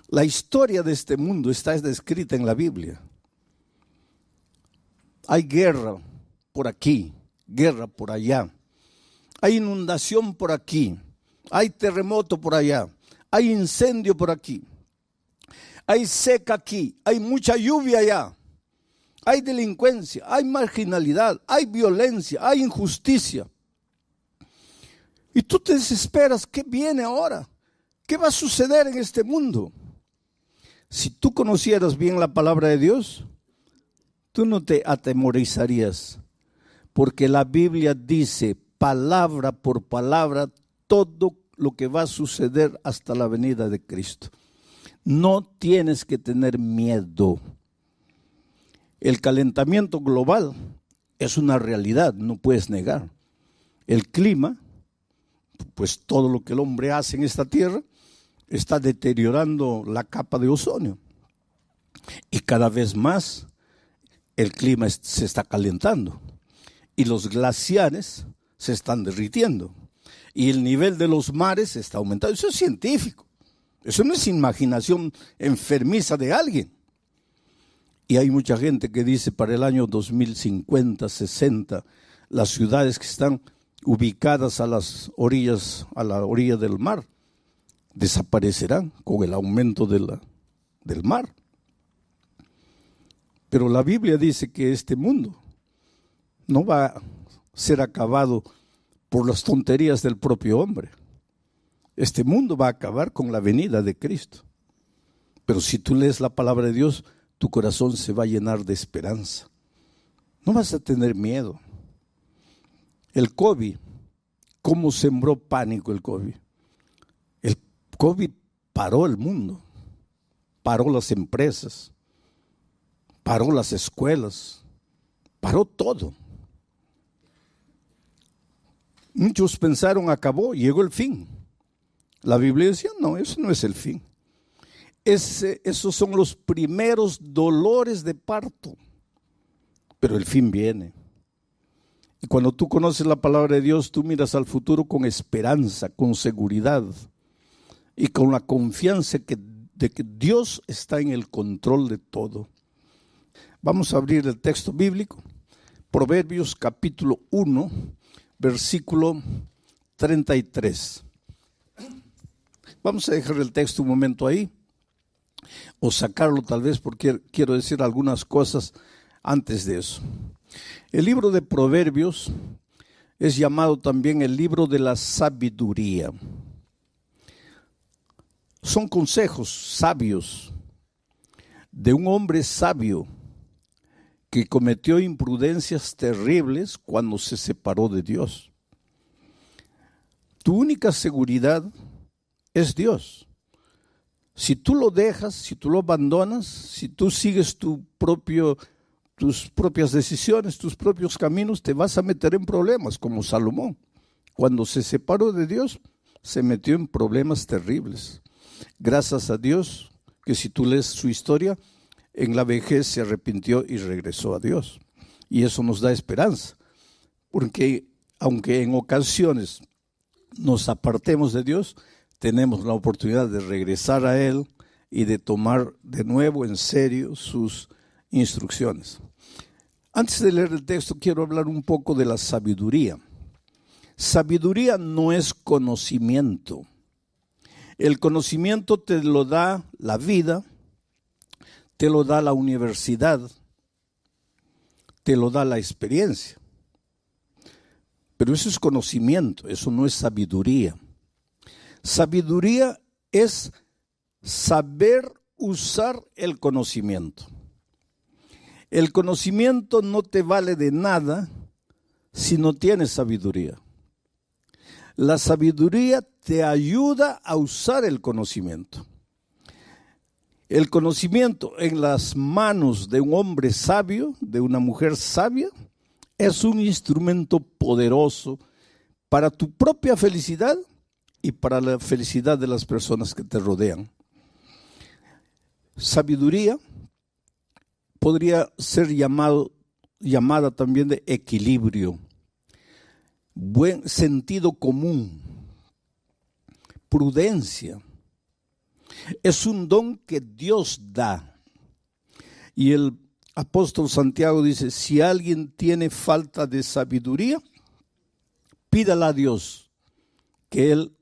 La historia de este mundo está descrita en la Biblia. Hay guerra por aquí, guerra por allá. Hay inundación por aquí, hay terremoto por allá, hay incendio por aquí, hay seca aquí, hay mucha lluvia allá, hay delincuencia, hay marginalidad, hay violencia, hay injusticia. Y tú te desesperas, ¿qué viene ahora? ¿Qué va a suceder en este mundo? Si tú conocieras bien la palabra de Dios, tú no te atemorizarías, porque la Biblia dice palabra por palabra todo lo que va a suceder hasta la venida de Cristo. No tienes que tener miedo. El calentamiento global es una realidad, no puedes negar. El clima, pues todo lo que el hombre hace en esta tierra, está deteriorando la capa de ozono. Y cada vez más el clima se está calentando. Y los glaciares se están derritiendo. Y el nivel de los mares está aumentando. Eso es científico. Eso no es imaginación enfermiza de alguien. Y hay mucha gente que dice para el año 2050, 60, las ciudades que están ubicadas a las orillas, a la orilla del mar, desaparecerán con el aumento del mar. Pero la Biblia dice que este mundo no va a ser acabado por las tonterías del propio hombre. Este mundo va a acabar con la venida de Cristo. Pero si tú lees la palabra de Dios, tu corazón se va a llenar de esperanza. No vas a tener miedo. El COVID, ¿cómo sembró pánico el COVID? El COVID paró el mundo, paró las empresas, paró las escuelas, paró todo. Muchos pensaron, llegó el fin. La Biblia decía, no, eso no es el fin. Esos son los primeros dolores de parto, pero el fin viene. Y cuando tú conoces la palabra de Dios, tú miras al futuro con esperanza, con seguridad y con la confianza de que Dios está en el control de todo. Vamos a abrir el texto bíblico, Proverbios capítulo 1, versículo 33. Vamos a dejar el texto un momento ahí, o sacarlo tal vez porque quiero decir algunas cosas antes de eso. El libro de Proverbios es llamado también el libro de la sabiduría. Son consejos sabios de un hombre sabio que cometió imprudencias terribles cuando se separó de Dios. Tu única seguridad es Dios. Si tú lo dejas, si tú lo abandonas, si tú sigues tus propias decisiones, tus propios caminos, te vas a meter en problemas, como Salomón. Cuando se separó de Dios, se metió en problemas terribles. Gracias a Dios, que si tú lees su historia, en la vejez se arrepintió y regresó a Dios. Y eso nos da esperanza, porque aunque en ocasiones nos apartemos de Dios, tenemos la oportunidad de regresar a Él y de tomar de nuevo en serio sus instrucciones. Antes de leer el texto, quiero hablar un poco de la sabiduría. Sabiduría no es conocimiento. El conocimiento te lo da la vida, te lo da la universidad, te lo da la experiencia. Pero eso es conocimiento, eso no es sabiduría. Sabiduría es saber usar el conocimiento. El conocimiento no te vale de nada si no tienes sabiduría. La sabiduría te ayuda a usar el conocimiento. El conocimiento en las manos de un hombre sabio, de una mujer sabia, es un instrumento poderoso para tu propia felicidad y para la felicidad de las personas que te rodean. Sabiduría podría ser llamada también de equilibrio, buen sentido común, prudencia, Es un don que Dios da. Y el apóstol Santiago dice, si alguien tiene falta de sabiduría, pídala a Dios, que Él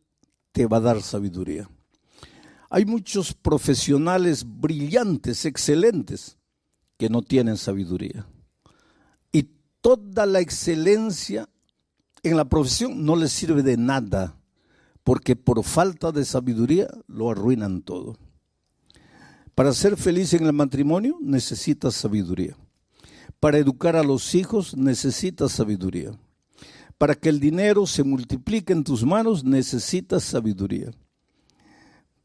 te va a dar sabiduría. Hay muchos profesionales brillantes, excelentes, que no tienen sabiduría. Y toda la excelencia en la profesión no les sirve de nada, porque por falta de sabiduría lo arruinan todo. Para ser feliz en el matrimonio necesitas sabiduría. Para educar a los hijos necesitas sabiduría. Para que el dinero se multiplique en tus manos necesitas sabiduría.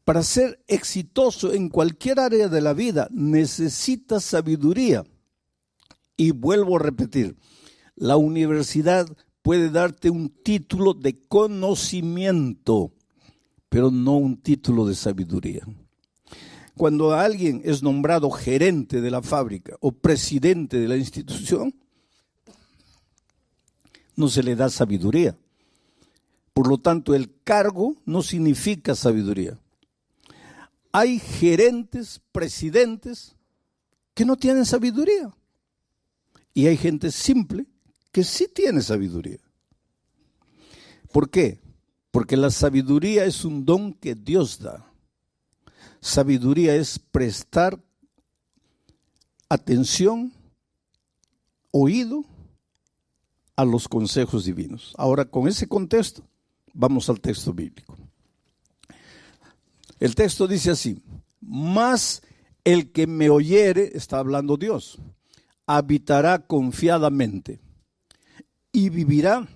Para ser exitoso en cualquier área de la vida necesitas sabiduría. Y vuelvo a repetir, la universidad puede darte un título de conocimiento, pero no un título de sabiduría. Cuando alguien es nombrado gerente de la fábrica o presidente de la institución, no se le da sabiduría. Por lo tanto, el cargo no significa sabiduría. Hay gerentes, presidentes que no tienen sabiduría. Y hay gente simple que sí tiene sabiduría. ¿Por qué? Porque la sabiduría es un don que Dios da. Sabiduría es prestar atención, oído a los consejos divinos. Ahora, con ese contexto, vamos al texto bíblico. El texto dice así: mas el que me oyere, está hablando Dios, habitará confiadamente y vivirá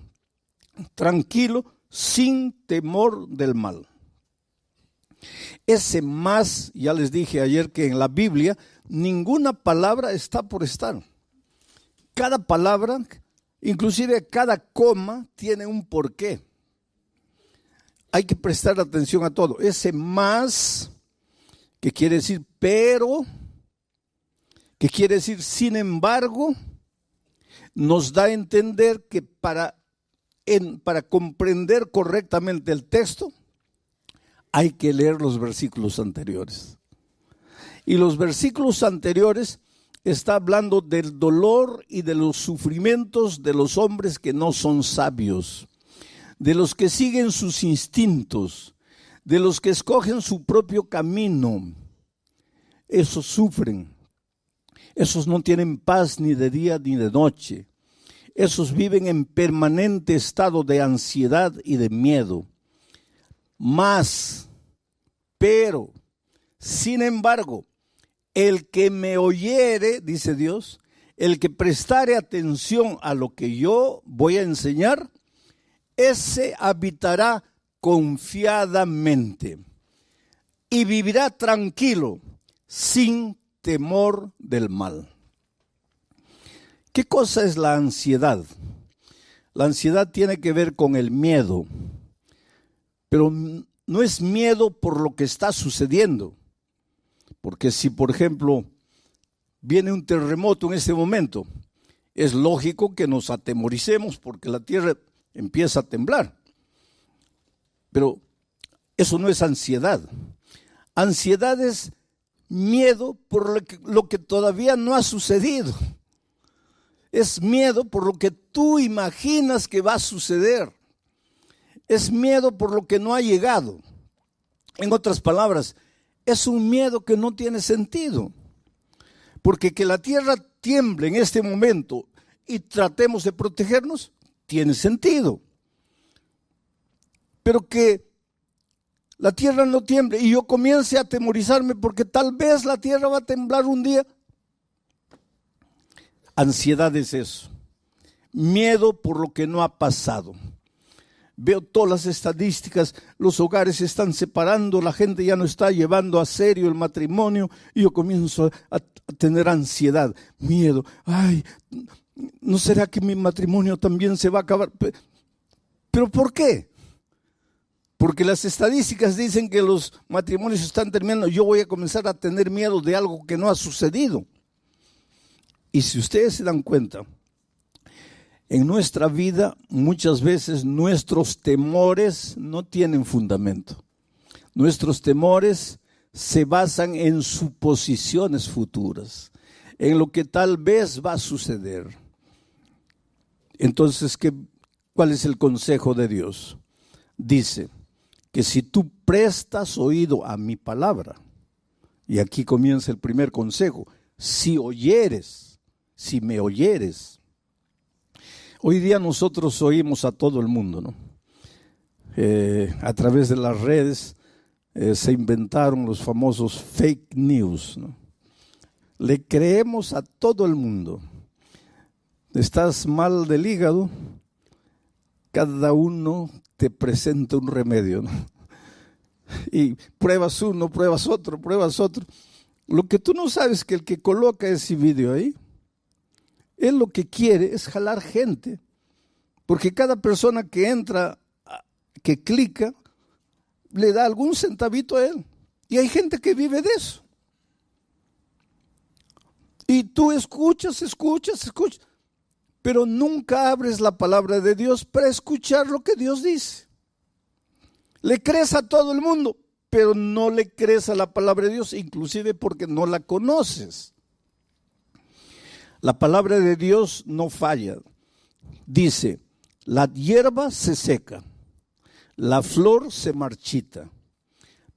tranquilo sin temor del mal. Ese más, ya les dije ayer que en la Biblia ninguna palabra está por estar. Cada palabra, inclusive cada coma, tiene un porqué. Hay que prestar atención a todo. Ese más, que quiere decir pero, que quiere decir sin embargo, nos da a entender que para comprender correctamente el texto, hay que leer los versículos anteriores. Y los versículos anteriores está hablando del dolor y de los sufrimientos de los hombres que no son sabios, de los que siguen sus instintos, de los que escogen su propio camino. Esos sufren. Esos no tienen paz ni de día ni de noche. Esos viven en permanente estado de ansiedad y de miedo. Pero, sin embargo, el que me oyere, dice Dios, el que prestare atención a lo que yo voy a enseñar, ese habitará confiadamente y vivirá tranquilo, sin temor del mal. ¿Qué cosa es la ansiedad? La ansiedad tiene que ver con el miedo, pero no es miedo por lo que está sucediendo. Porque si, por ejemplo, viene un terremoto en este momento, es lógico que nos atemoricemos porque la tierra empieza a temblar. Pero eso no es ansiedad. Ansiedad es miedo por lo que todavía no ha sucedido. Es miedo por lo que tú imaginas que va a suceder. Es miedo por lo que no ha llegado. En otras palabras, es un miedo que no tiene sentido. Porque que la tierra tiemble en este momento y tratemos de protegernos, tiene sentido. Pero que la tierra no tiemble y yo comience a atemorizarme porque tal vez la tierra va a temblar un día. Ansiedad es eso. Miedo por lo que no ha pasado. Veo todas las estadísticas, los hogares se están separando, la gente ya no está llevando a serio el matrimonio y yo comienzo a tener ansiedad, miedo. Ay, ¿no será que mi matrimonio también se va a acabar? ¿Pero por qué? Porque las estadísticas dicen que los matrimonios están terminando. Yo voy a comenzar a tener miedo de algo que no ha sucedido. Y si ustedes se dan cuenta, en nuestra vida muchas veces nuestros temores no tienen fundamento. Nuestros temores se basan en suposiciones futuras, en lo que tal vez va a suceder. Entonces, ¿cuál es el consejo de Dios? Dice que si tú prestas oído a mi palabra, y aquí comienza el primer consejo, si me oyeres. Hoy día nosotros oímos a todo el mundo, ¿no? A través de las redes se inventaron los famosos fake news, ¿no? Le creemos a todo el mundo. Estás mal del hígado, cada uno te presenta un remedio, ¿no? Y pruebas uno, pruebas otro. Lo que tú no sabes es que el que coloca ese video ahí, él lo que quiere es jalar gente, porque cada persona que entra, que clica, le da algún centavito a él. Y hay gente que vive de eso. Y tú escuchas, pero nunca abres la palabra de Dios para escuchar lo que Dios dice. Le crees a todo el mundo, pero no le crees a la palabra de Dios, inclusive porque no la conoces. La palabra de Dios no falla. Dice, la hierba se seca, la flor se marchita,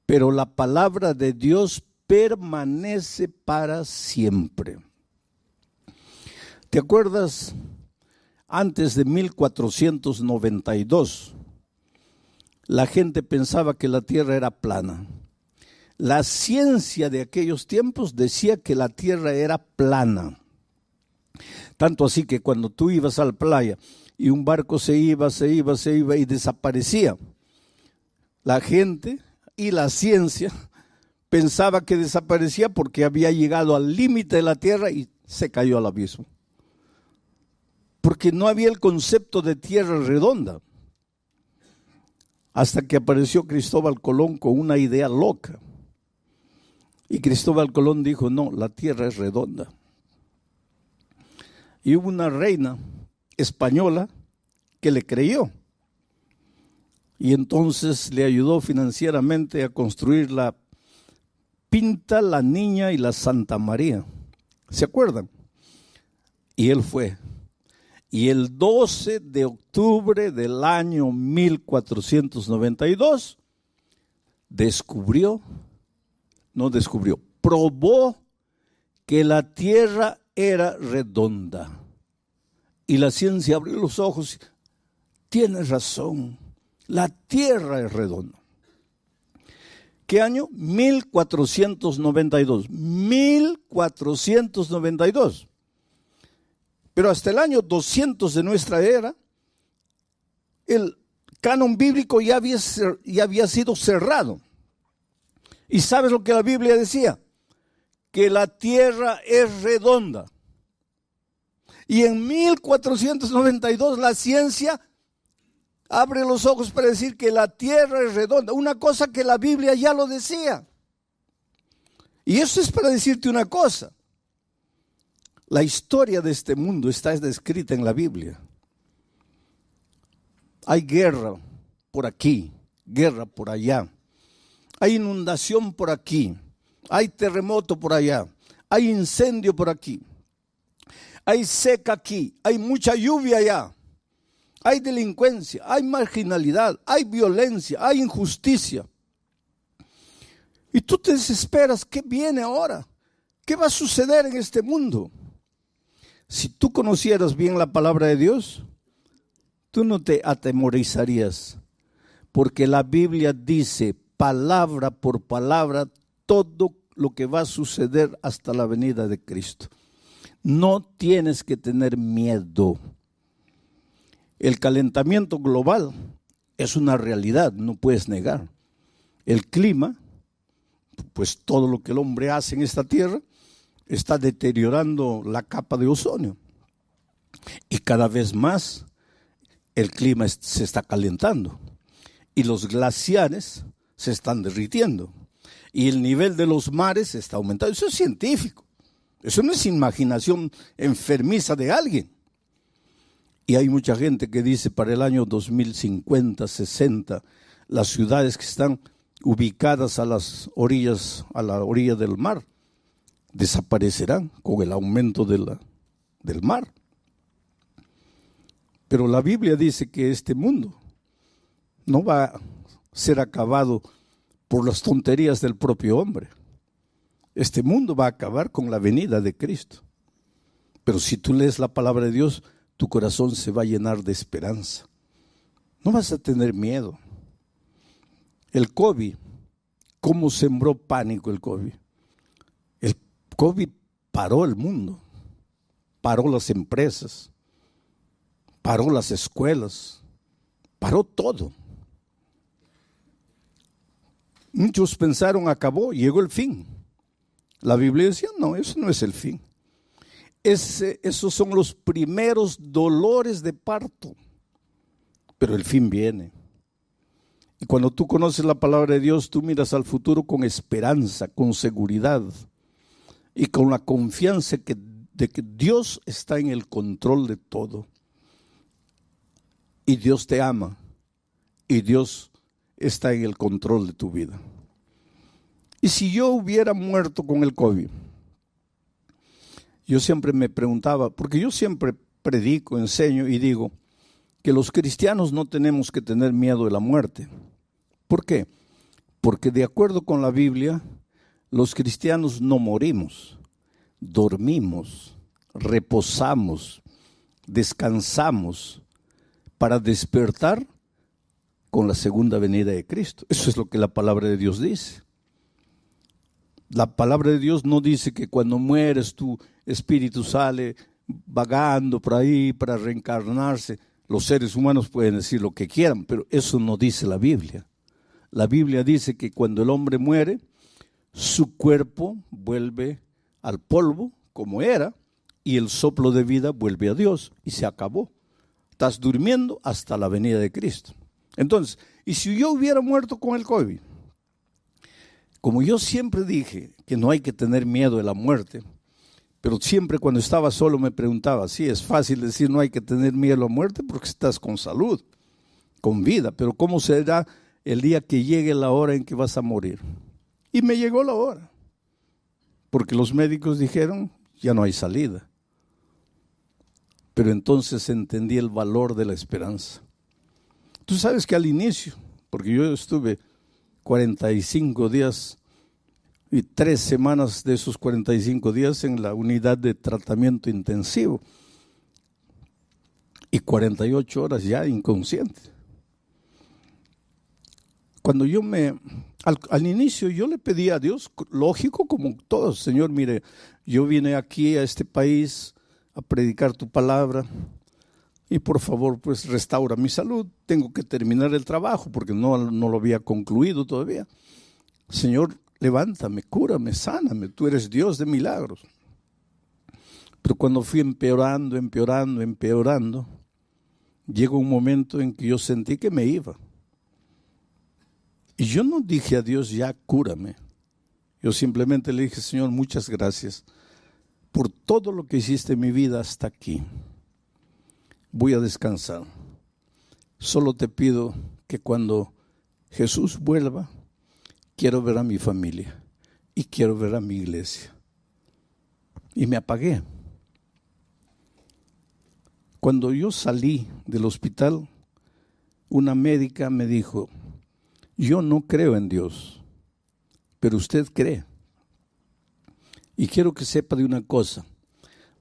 pero la palabra de Dios permanece para siempre. ¿Te acuerdas? Antes de 1492, la gente pensaba que la tierra era plana. La ciencia de aquellos tiempos decía que la tierra era plana. Tanto así que cuando tú ibas a la playa y un barco se iba y desaparecía, la gente y la ciencia pensaba que desaparecía porque había llegado al límite de la tierra y se cayó al abismo. Porque no había el concepto de tierra redonda. Hasta que apareció Cristóbal Colón con una idea loca. Y Cristóbal Colón dijo, no, la tierra es redonda. Y hubo una reina española que le creyó. Y entonces le ayudó financieramente a construir la Pinta, la Niña y la Santa María. ¿Se acuerdan? Y él fue. Y el 12 de octubre del año 1492, probó que la tierra era redonda. Y la ciencia abrió los ojos. Tienes razón, la tierra es redonda. ¿Qué año? 1492. 1492. Pero hasta el año 200 de nuestra era, el canon bíblico ya había sido cerrado. ¿Y sabes lo que la Biblia decía? Que la tierra es redonda. Y en 1492 la ciencia abre los ojos para decir que la tierra es redonda. Una cosa que la Biblia ya lo decía. Y eso es para decirte una cosa. La historia de este mundo está descrita en la Biblia. Hay guerra por aquí, guerra por allá. Hay inundación por aquí, hay terremoto por allá, hay incendio por aquí, hay seca aquí, hay mucha lluvia allá, hay delincuencia, hay marginalidad, hay violencia, hay injusticia. Y tú te desesperas, ¿qué viene ahora? ¿Qué va a suceder en este mundo? Si tú conocieras bien la palabra de Dios, tú no te atemorizarías, porque la Biblia dice palabra por palabra todo lo que va a suceder hasta la venida de Cristo. No tienes que tener miedo. El calentamiento global es una realidad, no puedes negar. El clima, pues todo lo que el hombre hace en esta tierra, está deteriorando la capa de ozono. Y cada vez más el clima se está calentando. Y los glaciares se están derritiendo. Y el nivel de los mares está aumentando. Eso es científico. Eso no es imaginación enfermiza de alguien. Y hay mucha gente que dice para el año 2050, 60, las ciudades que están ubicadas a las orillas, a la orilla del mar, desaparecerán con el aumento del mar. Pero la Biblia dice que este mundo no va a ser acabado por las tonterías del propio hombre. Este mundo va a acabar con la venida de Cristo. Pero si tú lees la palabra de Dios, tu corazón se va a llenar de esperanza. No vas a tener miedo. El COVID, ¿cómo sembró pánico el COVID? El COVID paró el mundo, paró las empresas, paró las escuelas, paró todo. Muchos pensaron, acabó, llegó el fin. La Biblia decía, no, eso no es el fin. Esos son los primeros dolores de parto, pero el fin viene. Y cuando tú conoces la palabra de Dios, tú miras al futuro con esperanza, con seguridad y con la confianza de que Dios está en el control de todo. Y Dios te ama y Dios está en el control de tu vida. Y si yo hubiera muerto con el COVID, yo siempre me preguntaba, porque yo siempre predico, enseño y digo que los cristianos no tenemos que tener miedo de la muerte. ¿Por qué? Porque de acuerdo con la Biblia, los cristianos no morimos, dormimos, reposamos, descansamos para despertar con la segunda venida de Cristo. Eso es lo que la palabra de Dios dice. La palabra de Dios no dice que cuando mueres tu espíritu sale vagando por ahí para reencarnarse. Los seres humanos pueden decir lo que quieran, pero eso no dice la Biblia. La Biblia dice que cuando el hombre muere, su cuerpo vuelve al polvo como era y el soplo de vida vuelve a Dios y se acabó. Estás durmiendo hasta la venida de Cristo. Entonces, ¿y si yo hubiera muerto con el COVID? Como yo siempre dije que no hay que tener miedo de la muerte, pero siempre cuando estaba solo me preguntaba, sí, es fácil decir no hay que tener miedo a la muerte porque estás con salud, con vida, pero ¿cómo será el día que llegue la hora en que vas a morir? Y me llegó la hora, porque los médicos dijeron, ya no hay salida. Pero entonces entendí el valor de la esperanza. Tú sabes que al inicio, porque yo estuve 45 días y 3 semanas de esos 45 días en la unidad de tratamiento intensivo y 48 horas ya inconsciente. Cuando yo al inicio yo le pedí a Dios, lógico como todos, Señor, mire, yo vine aquí a este país a predicar tu palabra y por favor pues restaura mi salud, tengo que terminar el trabajo porque no lo había concluido todavía. Señor, levántame, cúrame, sáname, tú eres Dios de milagros. Pero cuando fui empeorando, llegó un momento en que yo sentí que me iba. Y yo no dije a Dios, ya cúrame. Yo simplemente le dije, Señor, muchas gracias por todo lo que hiciste en mi vida hasta aquí. Voy a descansar. Solo te pido que cuando Jesús vuelva, quiero ver a mi familia y quiero ver a mi iglesia. Y me apagué. Cuando yo salí del hospital, una médica me dijo, yo no creo en Dios, pero usted cree. Y quiero que sepa de una cosa,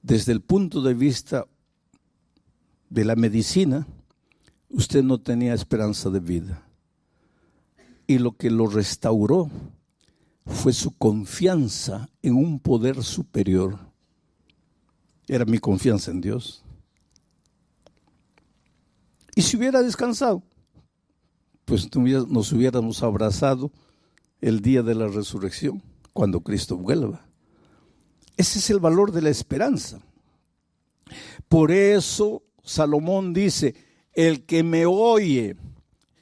desde el punto de vista de la medicina, usted no tenía esperanza de vida. Y lo que lo restauró fue su confianza en un poder superior. Era mi confianza en Dios. Y si hubiera descansado, pues nos hubiéramos abrazado el día de la resurrección, cuando Cristo vuelva. Ese es el valor de la esperanza. Por eso Salomón dice, el que me oye,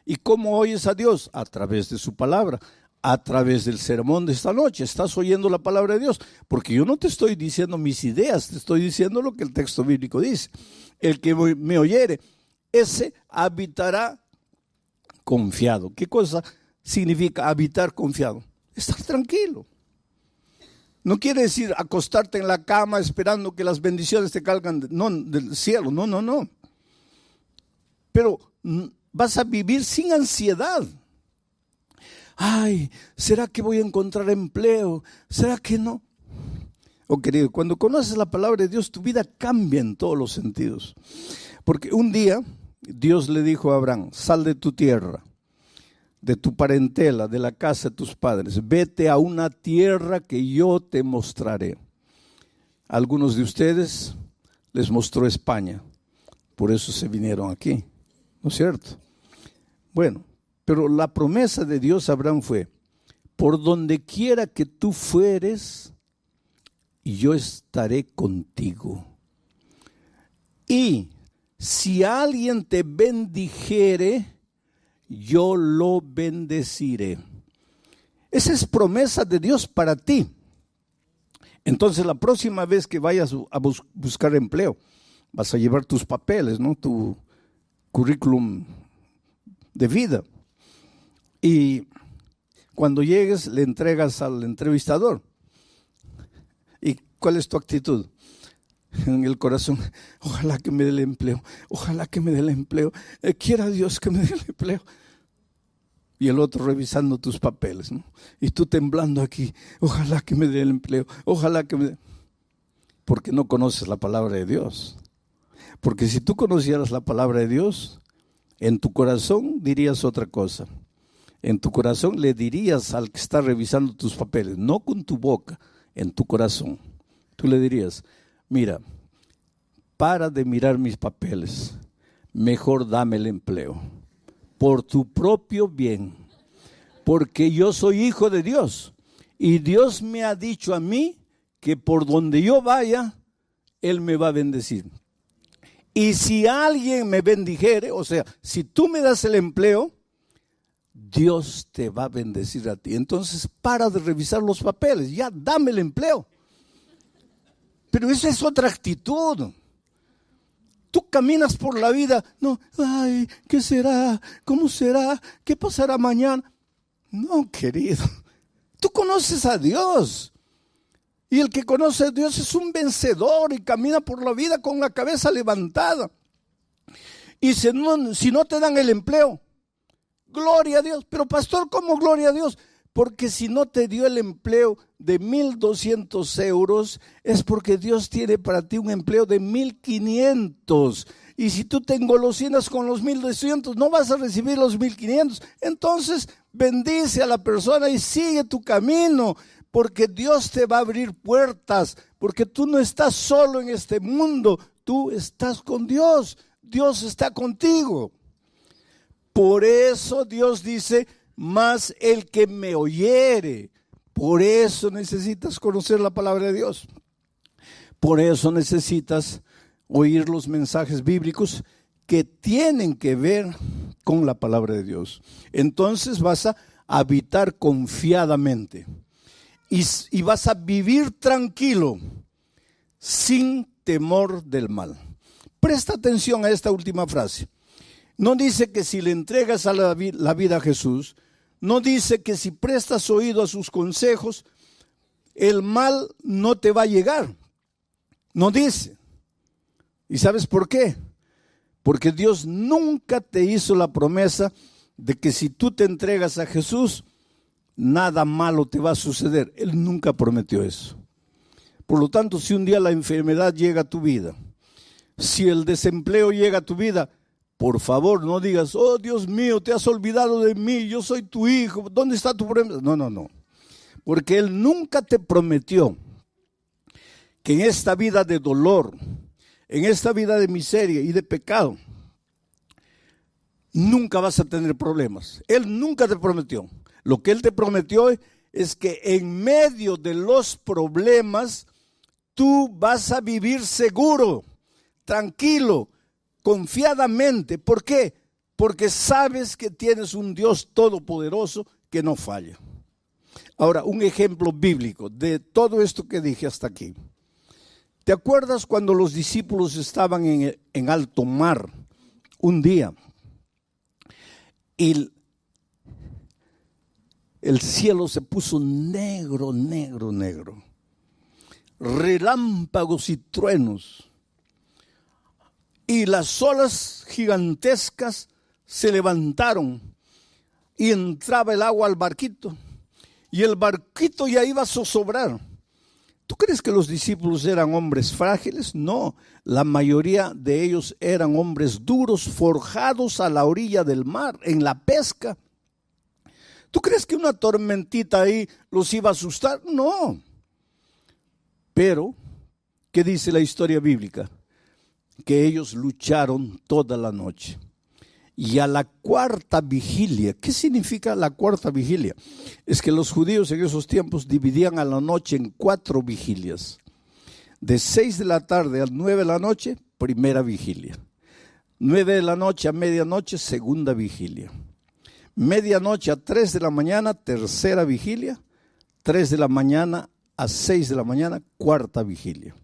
¿y cómo oyes a Dios? A través de su palabra, a través del sermón de esta noche. Estás oyendo la palabra de Dios, porque yo no te estoy diciendo mis ideas, te estoy diciendo lo que el texto bíblico dice. El que me oyere, ese habitará confiado. ¿Qué cosa significa habitar confiado. Estar tranquilo. No quiere decir acostarte en la cama esperando que las bendiciones te caigan del cielo. No, no, no. Pero vas a vivir sin ansiedad. Ay, ¿será que voy a encontrar empleo? ¿Será que no? Oh, querido, cuando conoces la palabra de Dios, tu vida cambia en todos los sentidos. Porque un día Dios le dijo a Abraham: sal de tu tierra, de tu parentela, de la casa de tus padres, vete a una tierra que yo te mostraré. A algunos de ustedes les mostró España, por eso se vinieron aquí, ¿no es cierto? Bueno, pero la promesa de Dios a Abraham fue: por donde quiera que tú fueres, yo estaré contigo. Y si alguien te bendijere, yo lo bendeciré. Esa es promesa de Dios para ti. Entonces, la próxima vez que vayas a buscar empleo, vas a llevar tus papeles, ¿no? Tu currículum de vida. Y cuando llegues, le entregas al entrevistador. ¿Y cuál es tu actitud? En el corazón: ojalá que me dé el empleo, ojalá que me dé el empleo, quiera Dios que me dé el empleo. Y el otro revisando tus papeles, ¿no? Y tú temblando aquí: ojalá que me dé el empleo, ojalá que me dé. Porque no conoces la palabra de Dios. Porque si tú conocieras la palabra de Dios, en tu corazón dirías otra cosa. En tu corazón le dirías al que está revisando tus papeles, no con tu boca, en tu corazón. Tú le dirías: mira, para de mirar mis papeles, mejor dame el empleo, por tu propio bien, porque yo soy hijo de Dios, y Dios me ha dicho a mí que por donde yo vaya, Él me va a bendecir. Y si alguien me bendijere, o sea, si tú me das el empleo, Dios te va a bendecir a ti. Entonces, para de revisar los papeles, ya dame el empleo. Pero esa es otra actitud. Tú caminas por la vida, no, ay, ¿qué será? ¿Cómo será? ¿Qué pasará mañana? No, querido, tú conoces a Dios. Y el que conoce a Dios es un vencedor y camina por la vida con la cabeza levantada. Y si no te dan el empleo, gloria a Dios. Pero pastor, ¿cómo gloria a Dios? Porque si no te dio el empleo de 1,200 euros, es porque Dios tiene para ti un empleo de 1,500. Y si tú te engolosinas con los 1,200, no vas a recibir los 1,500. Entonces bendice a la persona y sigue tu camino, porque Dios te va a abrir puertas, porque tú no estás solo en este mundo, tú estás con Dios. Dios está contigo. Por eso Dios dice: mas el que me oyere. Por eso necesitas conocer la palabra de Dios. Por eso necesitas oír los mensajes bíblicos que tienen que ver con la palabra de Dios. Entonces vas a habitar confiadamente y vas a vivir tranquilo, sin temor del mal. Presta atención a esta última frase. No dice que si le entregas a la vida a Jesús, no dice que si prestas oído a sus consejos, el mal no te va a llegar. No dice. ¿Y sabes por qué? Porque Dios nunca te hizo la promesa de que si tú te entregas a Jesús, nada malo te va a suceder. Él nunca prometió eso. Por lo tanto, si un día la enfermedad llega a tu vida, si el desempleo llega a tu vida, por favor, no digas: oh Dios mío, te has olvidado de mí, yo soy tu hijo, ¿dónde está tu promesa? No, no, no. Porque Él nunca te prometió que en esta vida de dolor, en esta vida de miseria y de pecado, nunca vas a tener problemas. Él nunca te prometió. Lo que Él te prometió es que en medio de los problemas, tú vas a vivir seguro, tranquilo, confiadamente. ¿Por qué? Porque sabes que tienes un Dios todopoderoso que no falla. Ahora, un ejemplo bíblico de todo esto que dije hasta aquí. ¿Te acuerdas cuando los discípulos estaban en alto mar un día? Y el cielo se puso negro, negro, negro. Relámpagos y truenos. Y las olas gigantescas se levantaron y entraba el agua al barquito. Y el barquito ya iba a zozobrar. ¿Tú crees que los discípulos eran hombres frágiles? No, la mayoría de ellos eran hombres duros, forjados a la orilla del mar, en la pesca. ¿Tú crees que una tormentita ahí los iba a asustar? No. Pero, ¿qué dice la historia bíblica? Que ellos lucharon toda la noche. Y a la cuarta vigilia, ¿qué significa la cuarta vigilia? Es que los judíos en esos tiempos dividían a la noche en 4 vigilias. De 6 de la tarde a 9 de la noche, primera vigilia. 9 de la noche a medianoche, segunda vigilia. Medianoche a 3 de la mañana, tercera vigilia. 3 de la mañana a 6 de la mañana, cuarta vigilia.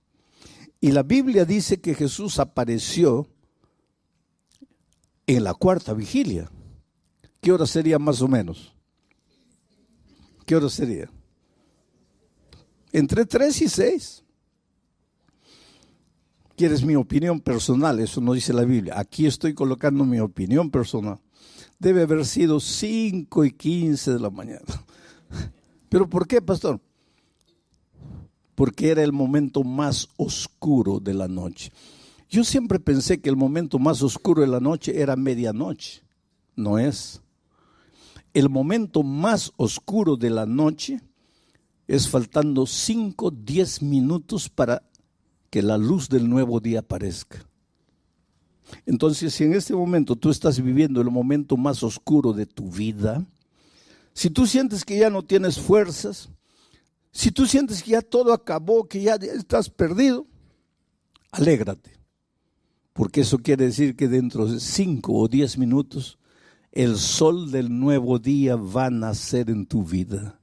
Y la Biblia dice que Jesús apareció en la cuarta vigilia. ¿Qué hora sería más o menos? ¿Qué hora sería? Entre 3 y 6. ¿Quieres mi opinión personal? Eso no dice la Biblia. Aquí estoy colocando mi opinión personal. Debe haber sido 5 y 15 de la mañana. ¿Pero por qué, pastor? Porque era el momento más oscuro de la noche. Yo siempre pensé que el momento más oscuro de la noche era medianoche. No es. El momento más oscuro de la noche es faltando 5, 10 minutos para que la luz del nuevo día aparezca. Entonces, si en este momento tú estás viviendo el momento más oscuro de tu vida, si tú sientes que ya no tienes fuerzas, si tú sientes que ya todo acabó, que ya estás perdido, alégrate. Porque eso quiere decir que dentro de 5 o 10 minutos el sol del nuevo día va a nacer en tu vida.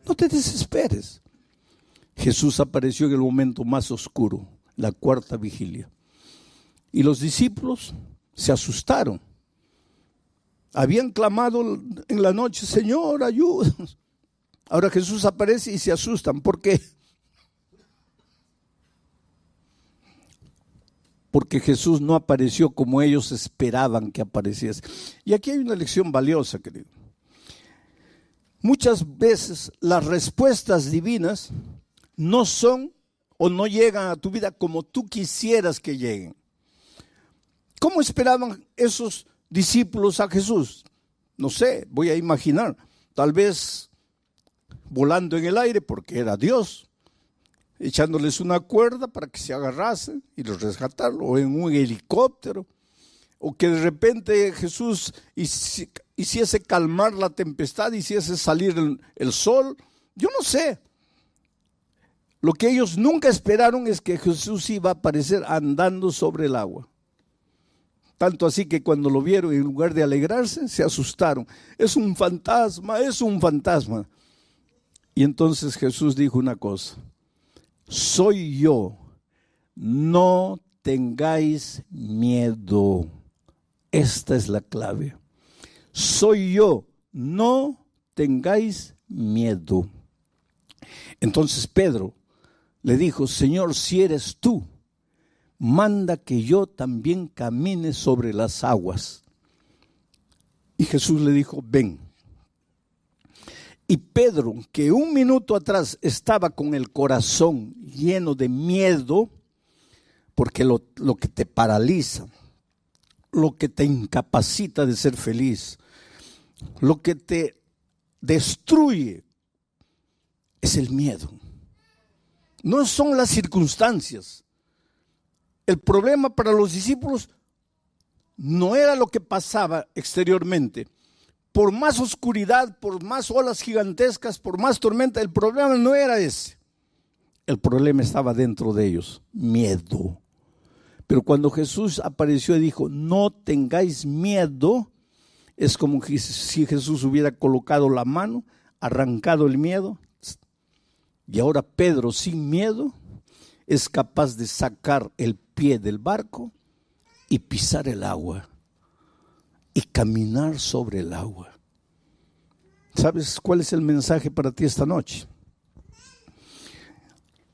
No te desesperes. Jesús apareció en el momento más oscuro, la cuarta vigilia. Y los discípulos se asustaron. Habían clamado en la noche, Señor, ayúdanos. Ahora Jesús aparece y se asustan. ¿Por qué? Porque Jesús no apareció como ellos esperaban que apareciese. Y aquí hay una lección valiosa, querido. Muchas veces las respuestas divinas no son o no llegan a tu vida como tú quisieras que lleguen. ¿Cómo esperaban esos discípulos a Jesús? No sé, voy a imaginar. Tal vez volando en el aire porque era Dios, echándoles una cuerda para que se agarrasen y los rescataron, o en un helicóptero, o que de repente Jesús hiciese calmar la tempestad, hiciese salir el sol. Yo no sé. Lo que ellos nunca esperaron es que Jesús iba a aparecer andando sobre el agua. Tanto así que cuando lo vieron, en lugar de alegrarse, se asustaron. Es un fantasma, es un fantasma. Y entonces Jesús dijo una cosa: soy yo, no tengáis miedo. Esta es la clave. Soy yo, no tengáis miedo. Entonces Pedro le dijo: Señor, si eres tú, manda que yo también camine sobre las aguas. Y Jesús le dijo: ven. Y Pedro, que un minuto atrás estaba con el corazón lleno de miedo, porque lo que te paraliza, lo que te incapacita de ser feliz, lo que te destruye, es el miedo. No son las circunstancias. El problema para los discípulos no era lo que pasaba exteriormente. Por más oscuridad, por más olas gigantescas, por más tormenta, el problema no era ese. El problema estaba dentro de ellos, miedo. Pero cuando Jesús apareció y dijo: no tengáis miedo, es como si Jesús hubiera colocado la mano, arrancado el miedo. Y ahora Pedro, sin miedo, es capaz de sacar el pie del barco y pisar el agua y caminar sobre el agua. ¿Sabes cuál es el mensaje para ti esta noche?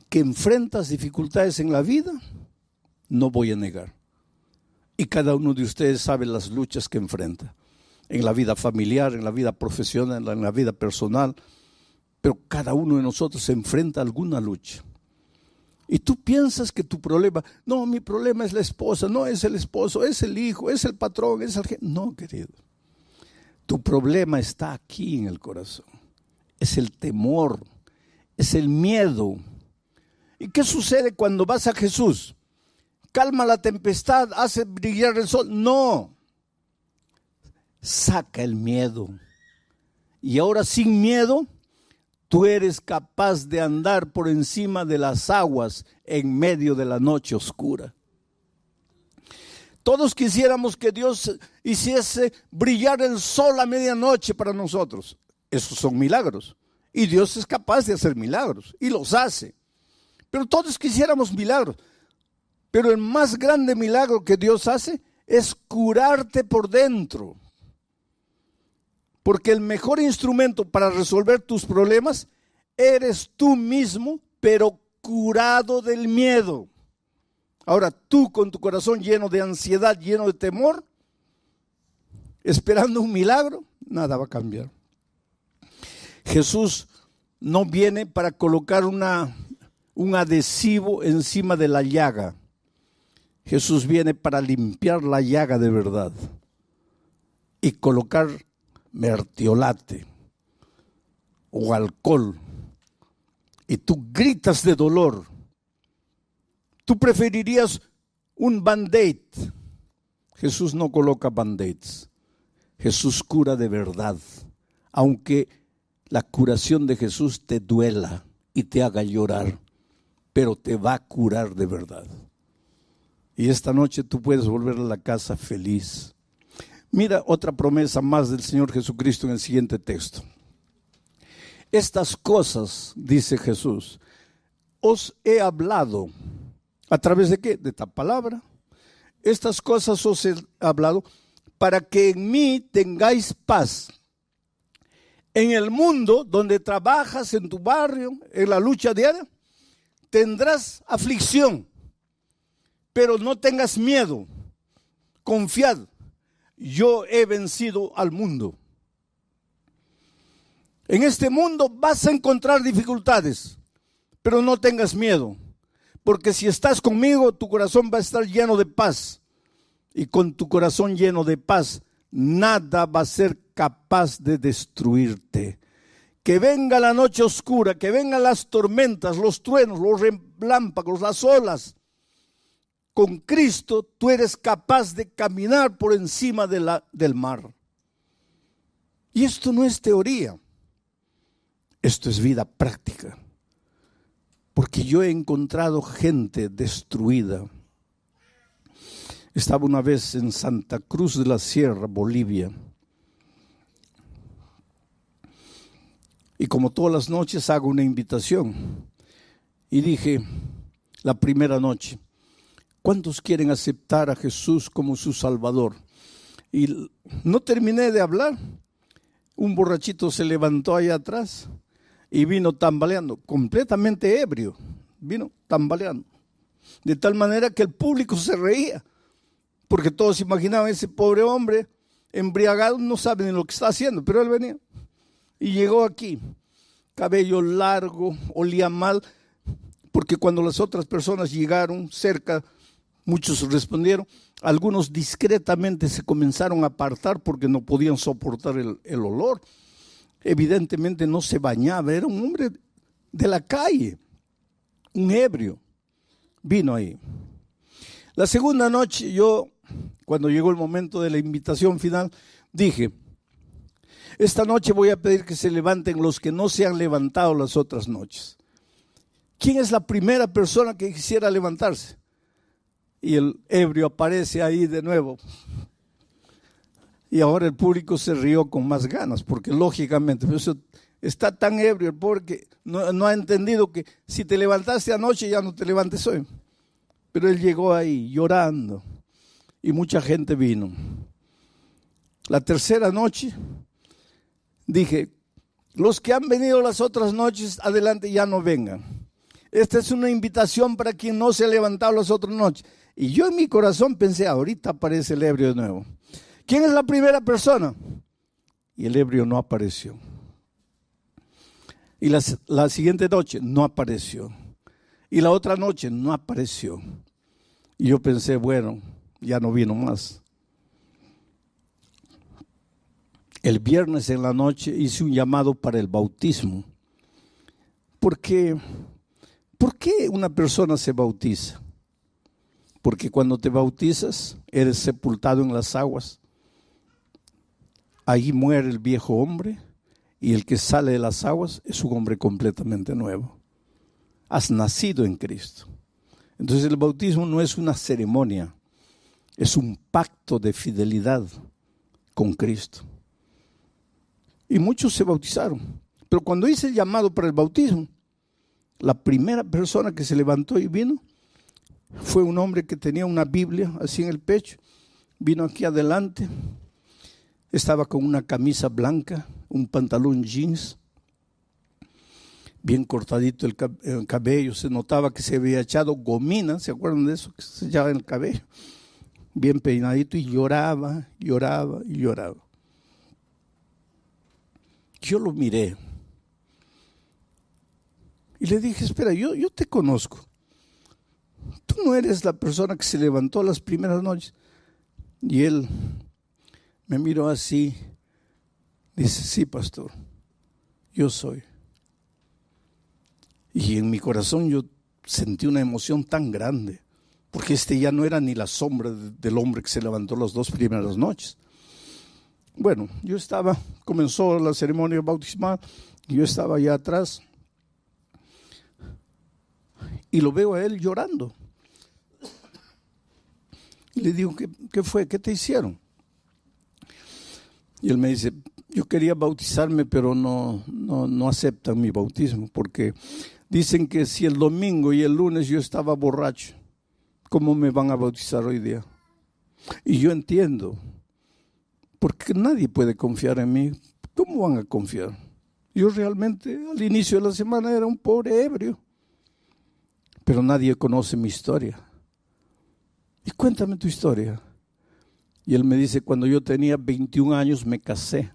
Que enfrentas dificultades en la vida, no voy a negar. Y cada uno de ustedes sabe las luchas que enfrenta. En la vida familiar, en la vida profesional, en la vida personal. Pero cada uno de nosotros se enfrenta a alguna lucha. Y tú piensas que tu problema, no, mi problema es la esposa, no es el esposo, es el hijo, es el patrón, es el jefe. No, querido. Tu problema está aquí en el corazón. Es el temor, es el miedo. ¿Y qué sucede cuando vas a Jesús? Calma la tempestad, hace brillar el sol. No. Saca el miedo. Y ahora sin miedo, tú eres capaz de andar por encima de las aguas en medio de la noche oscura. Todos quisiéramos que Dios hiciese brillar el sol a medianoche para nosotros. Esos son milagros. Y Dios es capaz de hacer milagros. Y los hace. Pero todos quisiéramos milagros. Pero el más grande milagro que Dios hace es curarte por dentro. Porque el mejor instrumento para resolver tus problemas eres tú mismo, pero curado del miedo. Ahora tú con tu corazón lleno de ansiedad, lleno de temor, esperando un milagro, nada va a cambiar. Jesús no viene para colocar un adhesivo encima de la llaga. Jesús viene para limpiar la llaga de verdad y colocar mertiolate o alcohol. Y tú gritas de dolor. Tú preferirías un band-aid. Jesús no coloca band-aids. Jesús cura de verdad. Aunque la curación de Jesús te duela y te haga llorar, pero te va a curar de verdad. Y esta noche tú puedes volver a la casa feliz. Mira otra promesa más del Señor Jesucristo en el siguiente texto. Estas cosas, dice Jesús, os he hablado. ¿A través de qué? De esta palabra. Estas cosas os he hablado para que en mí tengáis paz. En el mundo donde trabajas, en tu barrio, en la lucha diaria, tendrás aflicción. Pero no tengas miedo, confiad, yo he vencido al mundo. En este mundo vas a encontrar dificultades, pero no tengas miedo, porque si estás conmigo, tu corazón va a estar lleno de paz. Y con tu corazón lleno de paz, nada va a ser capaz de destruirte. Que venga la noche oscura, que vengan las tormentas, los truenos, los relámpagos, las olas. Con Cristo tú eres capaz de caminar por encima del mar. Y esto no es teoría, esto es vida práctica. Porque yo he encontrado gente destruida. Estaba una vez en Santa Cruz de la Sierra, Bolivia. Y como todas las noches hago una invitación. Y dije, la primera noche, ¿cuántos quieren aceptar a Jesús como su Salvador? Y no terminé de hablar. Un borrachito se levantó allá atrás y vino tambaleando, completamente ebrio. Vino tambaleando. De tal manera que el público se reía. Porque todos imaginaban ese pobre hombre embriagado, no sabe ni lo que está haciendo, pero él venía. Y llegó aquí, cabello largo, olía mal, porque cuando las otras personas llegaron cerca, muchos respondieron, algunos discretamente se comenzaron a apartar porque no podían soportar el olor. Evidentemente no se bañaba, era un hombre de la calle, un ebrio. Vino ahí. La segunda noche yo, cuando llegó el momento de la invitación final, dije, esta noche voy a pedir que se levanten los que no se han levantado las otras noches. ¿Quién es la primera persona que quisiera levantarse? Y el ebrio aparece ahí de nuevo. Y ahora el público se rió con más ganas, porque lógicamente está tan ebrio el pobre que no ha entendido que si te levantaste anoche ya no te levantes hoy. Pero él llegó ahí llorando y mucha gente vino. La tercera noche dije, Los que han venido las otras noches, adelante, ya no vengan. Esta es una invitación para quien no se ha levantado las otras noches. Y yo en mi corazón pensé, ahorita aparece el ebrio de nuevo. ¿Quién es la primera persona? Y el ebrio no apareció. Y la siguiente noche no apareció. Y la otra noche no apareció. Y yo pensé, bueno, ya no vino más. El viernes en la noche hice un llamado para el bautismo. ¿Por qué una persona se bautiza? Porque cuando te bautizas, eres sepultado en las aguas. Ahí muere el viejo hombre y el que sale de las aguas es un hombre completamente nuevo. Has nacido en Cristo. Entonces el bautismo no es una ceremonia, es un pacto de fidelidad con Cristo. Y muchos se bautizaron. Pero cuando hice el llamado para el bautismo, la primera persona que se levantó y vino fue un hombre que tenía una Biblia así en el pecho. Vino aquí adelante. Estaba con una camisa blanca, un pantalón jeans, bien cortadito el cabello. Se notaba que se había echado gomina, ¿se acuerdan de eso? Que se echaba en el cabello. Bien peinadito y lloraba, lloraba y lloraba. Yo lo miré y le dije, espera, yo te conozco. Tú no eres la persona que se levantó las primeras noches. Y él me miró así, dice, sí, pastor, yo soy. Y en mi corazón yo sentí una emoción tan grande, porque ya no era ni la sombra del hombre que se levantó las 2 primeras noches. Bueno, comenzó la ceremonia bautismal, y yo estaba allá atrás, y lo veo a él llorando. Y le digo, ¿qué fue? ¿Qué te hicieron? Y él me dice, yo quería bautizarme, pero no aceptan mi bautismo, porque dicen que si el domingo y el lunes yo estaba borracho, ¿cómo me van a bautizar hoy día? Y yo entiendo, porque nadie puede confiar en mí. ¿Cómo van a confiar? Yo realmente al inicio de la semana era un pobre ebrio, pero nadie conoce mi historia. Y cuéntame tu historia. Y él me dice, cuando yo tenía 21 años me casé.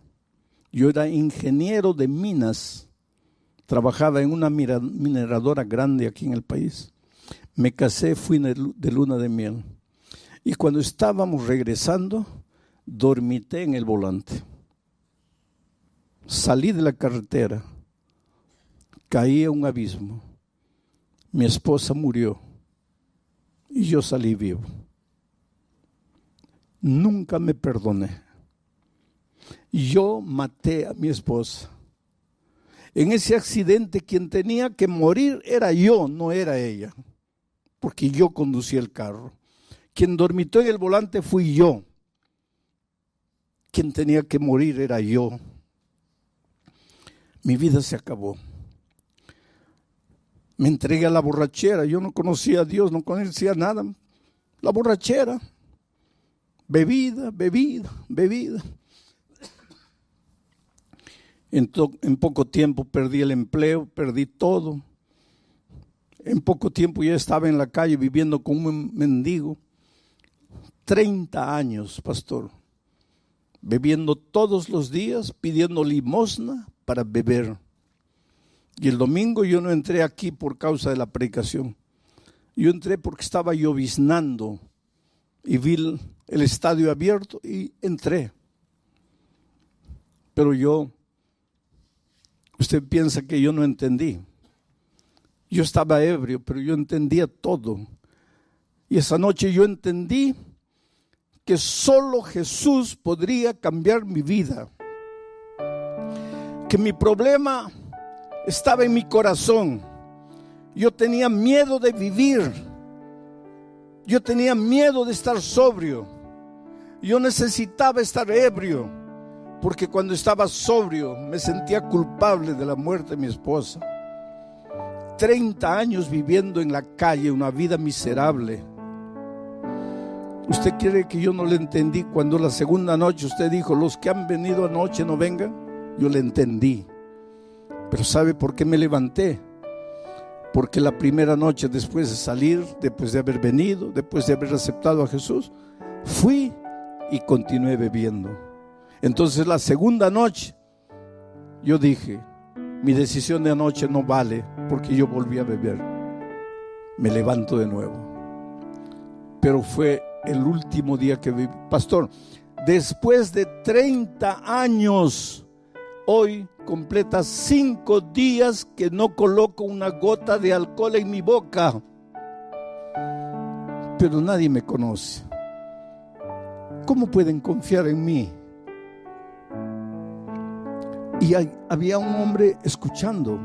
Yo era ingeniero de minas, trabajaba en una mineradora grande aquí en el país. Me casé, fui de luna de miel. Y cuando estábamos regresando, dormité en el volante. Salí de la carretera, caí a un abismo. Mi esposa murió y yo salí vivo. Nunca me perdoné. Yo maté a mi esposa. En ese accidente quien tenía que morir era yo, no era ella, porque yo conducía el carro. Quien dormitó en el volante fui yo. Quien tenía que morir era yo. Mi vida se acabó. Me entregué a la borrachera. Yo no conocía a Dios, no conocía nada. La borrachera. Bebida. En poco tiempo perdí el empleo, perdí todo. En poco tiempo ya estaba en la calle viviendo como un mendigo. 30 años, pastor, bebiendo todos los días, pidiendo limosna para beber. Y el domingo yo no entré aquí por causa de la predicación. Yo entré porque estaba lloviznando y vi el estadio abierto y entré. Pero usted piensa que yo no entendí. Yo estaba ebrio, pero yo entendía todo. Y esa noche yo entendí que solo Jesús podría cambiar mi vida. Que mi problema estaba en mi corazón. Yo tenía miedo de vivir. Yo tenía miedo de estar sobrio. Yo necesitaba estar ebrio, porque cuando estaba sobrio me sentía culpable de la muerte de mi esposa. 30 años viviendo en la calle, una vida miserable. ¿Usted quiere que yo no le entendí cuando la segunda noche usted dijo, los que han venido anoche no vengan? Yo le entendí. Pero ¿sabe por qué me levanté? Porque la primera noche, después de salir, después de haber venido, después de haber aceptado a Jesús, fui y continué bebiendo. Entonces la segunda noche yo dije, mi decisión de anoche no vale, porque yo volví a beber. Me levanto de nuevo. Pero fue el último día que viví. Pastor, después de 30 años, hoy completa 5 días que no coloco una gota de alcohol en mi boca. Pero nadie me conoce. ¿Cómo pueden confiar en mí? Y había un hombre escuchando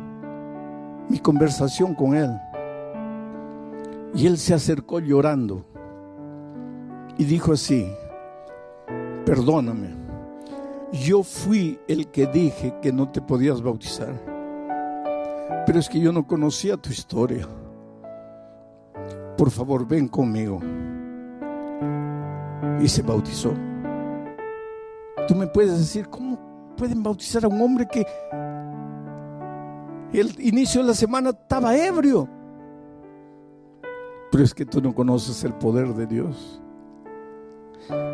mi conversación con él. Y él se acercó llorando y dijo así: perdóname, yo fui el que dije que no te podías bautizar, pero es que yo no conocía tu historia. Por favor, ven conmigo. Y se bautizó. Tú me puedes decir, ¿cómo pueden bautizar a un hombre que el inicio de la semana estaba ebrio? Pero es que tú no conoces el poder de Dios.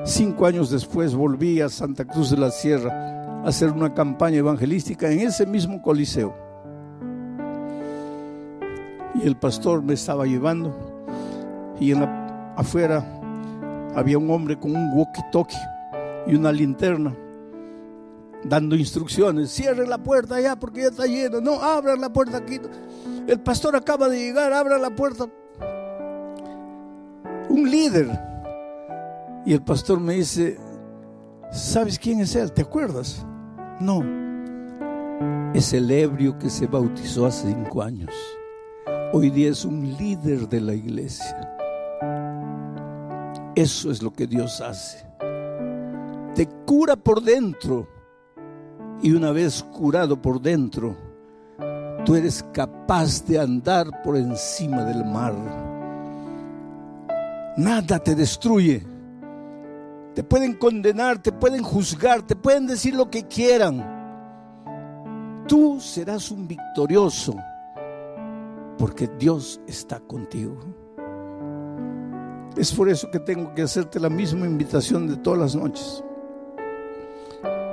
5 años después volví a Santa Cruz de la Sierra a hacer una campaña evangelística en ese mismo coliseo. Y el pastor me estaba llevando y afuera había un hombre con un walkie-talkie y una linterna dando instrucciones. Cierren la puerta allá porque ya está lleno. No, abran la puerta aquí. El pastor acaba de llegar, abran la puerta. Un líder. Y el pastor me dice, ¿sabes quién es él? ¿Te acuerdas? No. Es el ebrio que se bautizó hace 5 años. Hoy día es un líder de la iglesia. Eso es lo que Dios hace. Te cura por dentro. Y una vez curado por dentro, tú eres capaz de andar por encima del mar. Nada te destruye. Te pueden condenar, te pueden juzgar, te pueden decir lo que quieran. Tú serás un victorioso porque Dios está contigo. Es por eso que tengo que hacerte la misma invitación de todas las noches.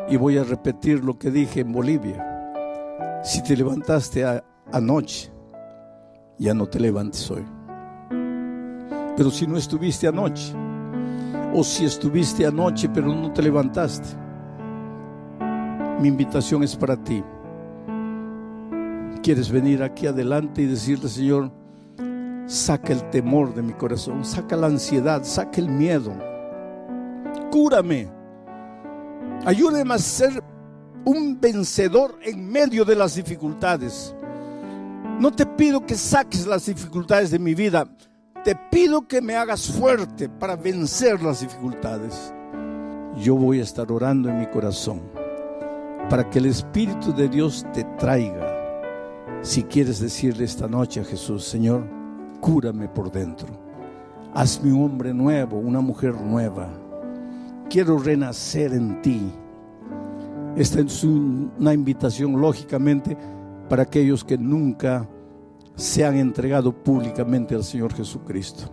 Y voy a repetir lo que dije en Bolivia. Si te levantaste anoche, ya no te levantes hoy. Pero si no estuviste anoche, o si estuviste anoche pero no te levantaste, mi invitación es para ti. ¿Quieres venir aquí adelante y decirle, Señor, saca el temor de mi corazón, saca la ansiedad, saca el miedo, cúrame, ayúdame a ser un vencedor en medio de las dificultades? No te pido que saques las dificultades de mi vida, te pido que me hagas fuerte para vencer las dificultades. Yo voy a estar orando en mi corazón para que el Espíritu de Dios te traiga. Si quieres decirle esta noche a Jesús, Señor, cúrame por dentro, hazme un hombre nuevo, una mujer nueva, quiero renacer en ti. Esta es una invitación, lógicamente, para aquellos que nunca se han entregado públicamente al Señor Jesucristo.